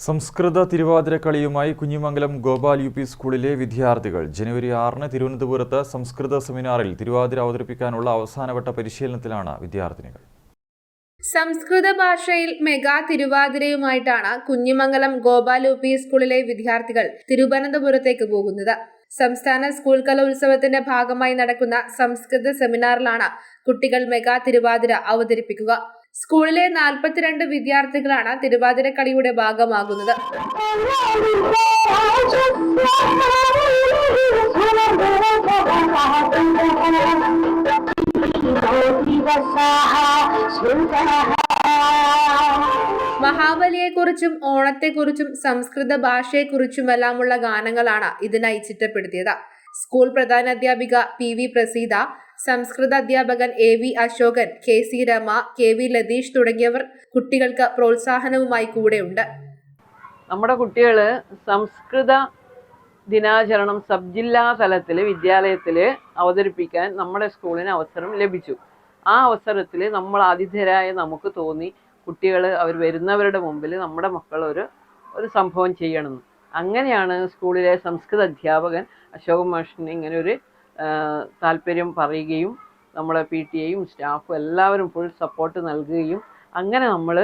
സംസ്കൃത തിരുവാതിരക്കളിയുമായി Kunhimangalam Gopal U P സ്കൂളിലെ വിദ്യാർത്ഥികൾ ജനുവരി 6-ന് തിരുവനന്തപുരത്ത് സംസ്കൃത സെമിനാറിൽ തിരുവാതിര അവതരിപ്പിക്കാനുള്ള അവസാനവട്ട പരിശീലനത്തിലാണ് വിദ്യാർത്ഥിനികൾ. സംസ്കൃത ഭാഷയിൽ മെഗാ തിരുവാതിരയുമായിട്ടാണ് കുഞ്ഞിമംഗലം ഗോപാൽ യു പി സ്കൂളിലെ വിദ്യാർത്ഥികൾ തിരുവനന്തപുരത്തേക്ക് പോകുന്നത്. സംസ്ഥാന സ്കൂൾ കലോത്സവത്തിന്റെ ഭാഗമായി നടക്കുന്ന സംസ്കൃത സെമിനാറിലാണ് കുട്ടികൾ മെഗാ തിരുവാതിര അവതരിപ്പിക്കുക. സ്കൂളിലെ 42 വിദ്യാർത്ഥികളാണ് തിരുവാതിരക്കളിയുടെ ഭാഗമാകുന്നത്. മഹാബലിയെക്കുറിച്ചും ഓണത്തെക്കുറിച്ചും സംസ്കൃത ഭാഷയെക്കുറിച്ചുമെല്ലാമുള്ള ഗാനങ്ങളാണ് ഇതിനായി ചിട്ടപ്പെടുത്തിയത്. സ്കൂൾ പ്രധാനാധ്യാപിക പി.വി. പ്രസീത, സംസ്കൃത അധ്യാപകൻ A V. Ashokan, K C. Rama, K V. Latheesh തുടങ്ങിയവർ കുട്ടികൾക്ക് പ്രോത്സാഹനവുമായി കൂടെയുണ്ട്. നമ്മുടെ കുട്ടികൾ സംസ്കൃത ദിനാചരണം സബ് ജില്ലാ തലത്തിൽ വിദ്യാലയത്തിൽ അവതരിപ്പിക്കാൻ നമ്മുടെ സ്കൂളിന് അവസരം ലഭിച്ചു. ആ അവസരത്തിൽ നമ്മൾ ആതിഥേയരായ നമുക്ക് തോന്നി കുട്ടികൾ അവർ വരുന്നവരുടെ മുമ്പിൽ നമ്മുടെ മക്കൾ ഒരു സംഭവം ചെയ്യണമെന്ന്. അങ്ങനെയാണ് സ്കൂളിലെ സംസ്കൃത അധ്യാപകൻ അശോകൻ മാഷിന് ഇങ്ങനെ ഒരു താല്പര്യം പറയുകയും നമ്മളെ PTA-യും സ്റ്റാഫും എല്ലാവരും ഫുൾ സപ്പോർട്ട് നൽകുകയും അങ്ങനെ നമ്മൾ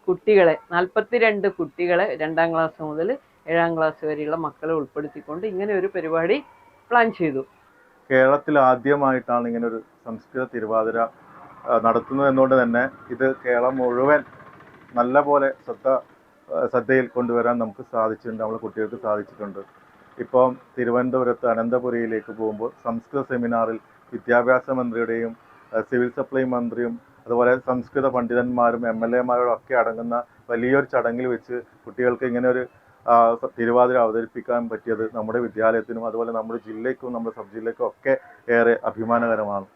കുട്ടികളെ 42 കുട്ടികളെ 2ാം ക്ലാസ് മുതൽ 7ാം ക്ലാസ് വരെയുള്ള മക്കളെ ഉൾപ്പെടുത്തിക്കൊണ്ട് ഇങ്ങനെ ഒരു പരിപാടി പ്ലാൻ ചെയ്തു. കേരളത്തിൽ ആദ്യമായിട്ടാണ് ഇങ്ങനെ ഒരു സംസ്കൃത തിരുവാതിര നടത്തുന്നത് എന്നുകൊണ്ട് തന്നെ ഇത് കേരളം മുഴുവൻ നല്ല പോലെ ശ്രദ്ധയിൽ കൊണ്ടുവരാൻ നമുക്ക് സാധിച്ചിട്ടുണ്ട്, നമ്മളെ കുട്ടികൾക്ക് സാധിച്ചിട്ടുണ്ട്. ഇപ്പം തിരുവനന്തപുരത്ത് അനന്തപുരിയിലേക്ക് പോകുമ്പോൾ സംസ്കൃത സെമിനാറിൽ വിദ്യാഭ്യാസ മന്ത്രിയുടെയും സിവിൽ സപ്ലൈ മന്ത്രിയും അതുപോലെ സംസ്കൃത പണ്ഡിതന്മാരും MLA-മാരും ഒക്കെ അടങ്ങുന്ന വലിയൊരു ചടങ്ങിൽ വെച്ച് കുട്ടികൾക്ക് ഇങ്ങനെ ഒരു തിരുവാതിര അവതരിപ്പിക്കാൻ പറ്റിയത് നമ്മുടെ വിദ്യാലയത്തിനും അതുപോലെ നമ്മുടെ ജില്ലയ്ക്കും നമ്മുടെ സബ് ജില്ലയ്ക്കും ഒക്കെ ഏറെ അഭിമാനകരമാണ്.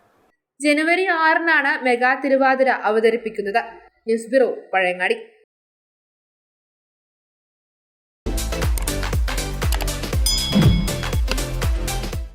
ജനുവരി 6-നാണ് മെഗാ തിരുവാതിര അവതരിപ്പിക്കുന്നത്. News bureau, Pazhayangadi.